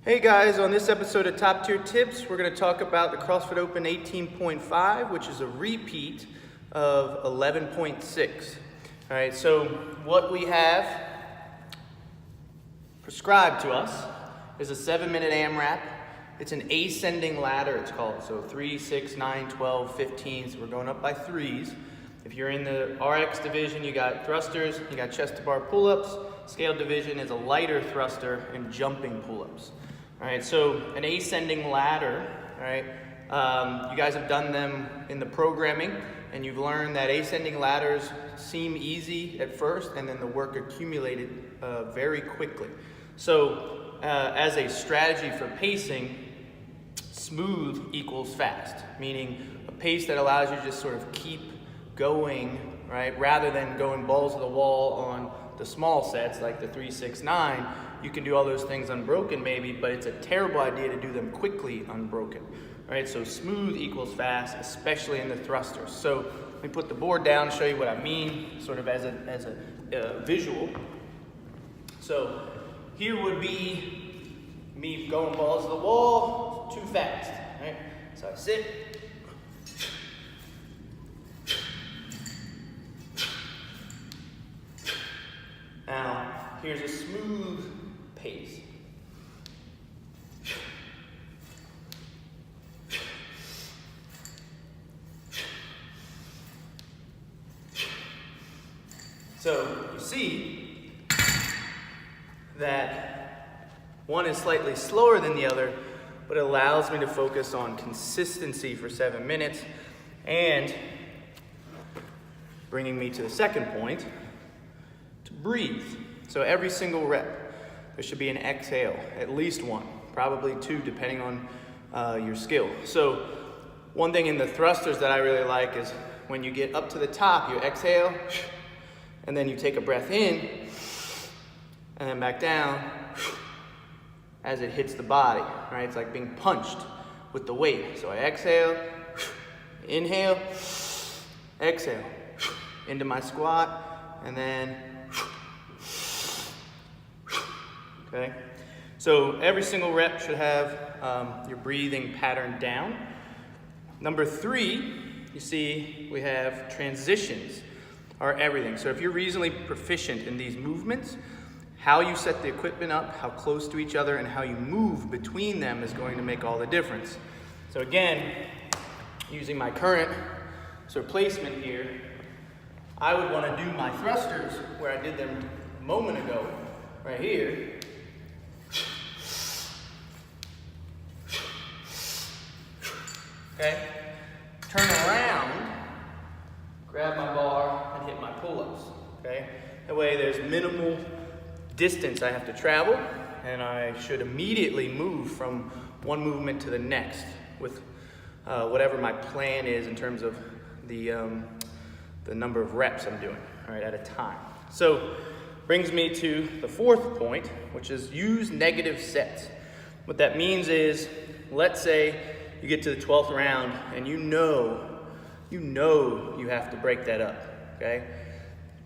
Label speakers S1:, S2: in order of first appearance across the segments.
S1: Hey guys, on this episode of Top Tier Tips, we're going to talk about the CrossFit Open 18.5, which is a repeat of 11.6. All right, so what we have prescribed to us is a 7-minute AMRAP. It's an ascending ladder, it's called. So 3, 6, 9, 12, 15. So we're going up by threes. If you're in the RX division, you got thrusters, you got chest to bar pull-ups. Scale division is a lighter thruster and jumping pull-ups. All right, so an ascending ladder, all right, you guys have done them in the programming, and you've learned that ascending ladders seem easy at first, and then the work accumulated very quickly. So as a strategy for pacing, smooth equals fast, meaning a pace that allows you to just sort of keep going, right, rather than going balls to the wall on the small sets like the 3, 6, 9. You can do all those things unbroken maybe, but it's a terrible idea to do them quickly unbroken. All right, so smooth equals fast, especially in the thrusters. So let me put the board down and show you what I mean, sort of as a visual. So here would be me going balls to the wall, too fast. Right? So I sit. Now, here's a smooth pace. So you see that one is slightly slower than the other, but it allows me to focus on consistency for 7 minutes and bringing me to the second point, to breathe. So every single rep, there should be an exhale, at least one, probably two, depending on your skill. So one thing in the thrusters that I really like is when you get up to the top, you exhale, and then you take a breath in, and then back down as it hits the body, right? It's like being punched with the weight. So I exhale, inhale, exhale, into my squat, and then okay, so every single rep should have your breathing pattern down. Number 3, you see we have transitions are everything. So if you're reasonably proficient in these movements, how you set the equipment up, how close to each other, and how you move between them is going to make all the difference. So again, using my current sort of placement here, I would want to do my thrusters where I did them a moment ago, right here. Okay, turn around, grab my bar, and hit my pull-ups, okay? That way there's minimal distance I have to travel, and I should immediately move from one movement to the next with whatever my plan is in terms of the number of reps I'm doing, all right, at a time. So, brings me to the fourth point, which is use negative sets. What that means is, let's say you get to the 12th round and you know you have to break that up, okay?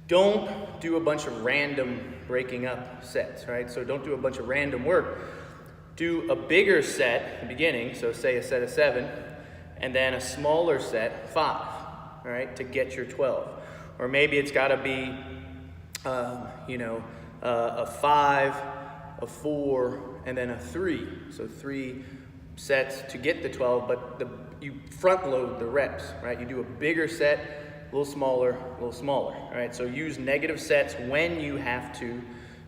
S1: Don't do a bunch of random breaking up sets, right? So don't do a bunch of random work. Do a bigger set at the beginning, so say a set of 7, and then a smaller set, 5, all right, to get your 12. Or maybe it's gotta be, a 5, a 4, and then a 3. So 3 sets to get the 12, but you front load the reps, right? You do a bigger set, a little smaller, all right? So use negative sets when you have to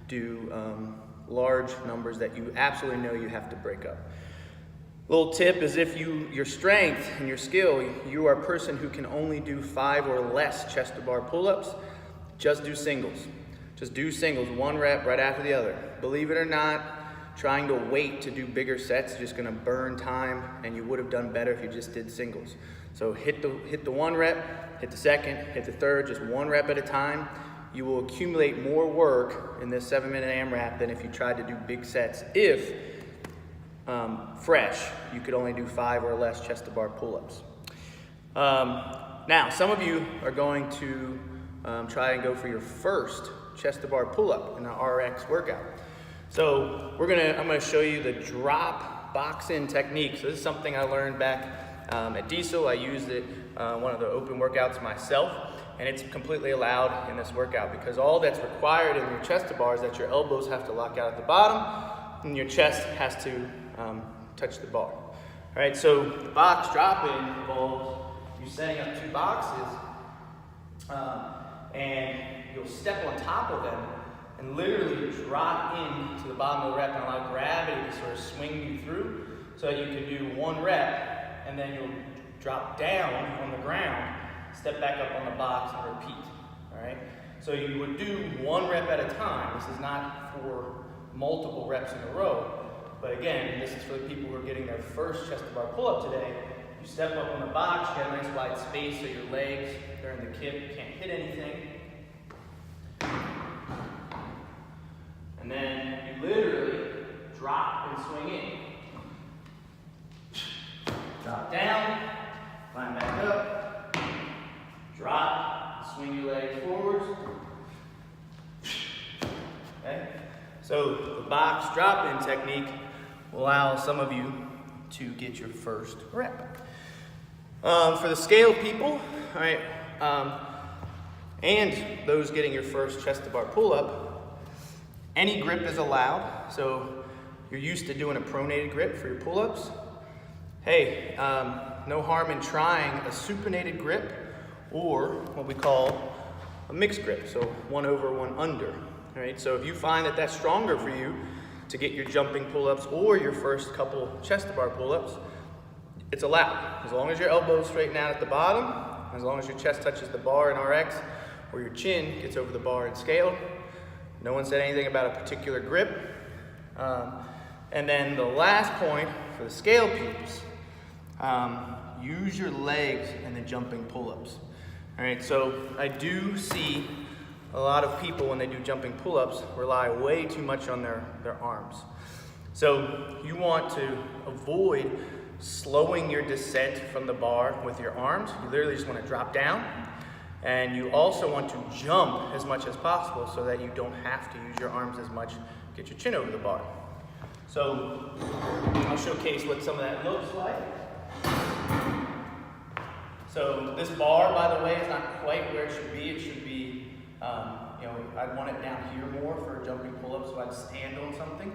S1: do large numbers that you absolutely know you have to break up. Little tip is if your strength and your skill, you are a person who can only do 5 or less chest to bar pull-ups, just do singles. Just do singles, 1 rep right after the other. Believe it or not, trying to wait to do bigger sets is just gonna burn time, and you would have done better if you just did singles. So hit the 1 rep, hit the second, hit the third, just 1 rep at a time. You will accumulate more work in this 7-minute AMRAP than if you tried to do big sets. If fresh, you could only do 5 or less chest to bar pull-ups. Now, some of you are going to try and go for your first chest to bar pull-up in an RX workout. So I'm gonna show you the drop box in technique. So this is something I learned back at Diesel. I used it one of the open workouts myself, and it's completely allowed in this workout because all that's required in your chest to bar is that your elbows have to lock out at the bottom and your chest has to touch the bar. All right, so the box drop-in involves you setting up 2 boxes and you'll step on top of them and literally drop into the bottom of the rep and allow gravity to sort of swing you through so that you can do 1 rep and then you'll drop down on the ground, step back up on the box and repeat, all right? So you would do 1 rep at a time. This is not for multiple reps in a row, but again, this is for the people who are getting their first chest to bar pull-up today. You step up on the box, you have a nice wide space so your legs during the kip can't hit anything. And then you literally drop and swing in. Drop down, climb back up, drop, swing your legs forwards. Okay? So the box drop-in technique will allow some of you to get your first rep. For the scale people, all right, and those getting your first chest to bar pull-up, any grip is allowed. So you're used to doing a pronated grip for your pull-ups. Hey, no harm in trying a supinated grip or what we call a mixed grip, so 1 over, 1 under. All right, so if you find that that's stronger for you to get your jumping pull-ups or your first couple chest to bar pull-ups, it's allowed. As long as your elbows straighten out at the bottom, as long as your chest touches the bar in RX or your chin gets over the bar in scale. No one said anything about a particular grip. And then the last point for the scale peeps, use your legs in the jumping pull-ups. All right, so I do see a lot of people when they do jumping pull-ups rely way too much on their arms. So you want to avoid slowing your descent from the bar with your arms. You literally just want to drop down. And you also want to jump as much as possible so that you don't have to use your arms as much, get your chin over the bar. So I'll showcase what some of that looks like. So this bar, by the way, is not quite where it should be. It should be, I'd want it down here more for a jumping pull-up, so I'd stand on something.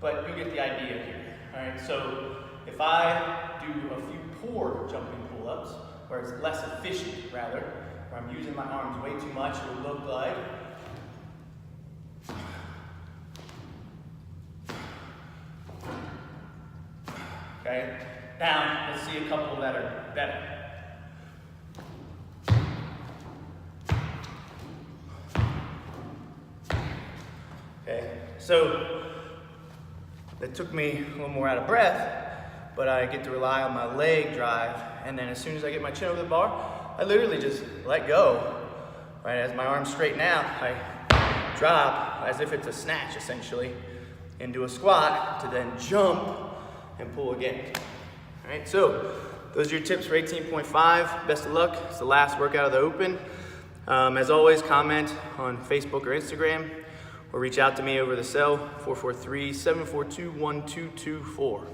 S1: But you get the idea here. All right, so if I do a few poor jumping pull-ups, or it's less efficient rather, where I'm using my arms way too much, it would look like okay. Now let's see a couple that are better. Okay, so that took me a little more out of breath, but I get to rely on my leg drive, and then as soon as I get my chin over the bar, I literally just let go, right? As my arms straighten out, I drop as if it's a snatch, essentially, into a squat to then jump and pull again. All right, so those are your tips for 18.5. Best of luck. It's the last workout of the open. As always, comment on Facebook or Instagram, or reach out to me over the cell, 443-742-1224.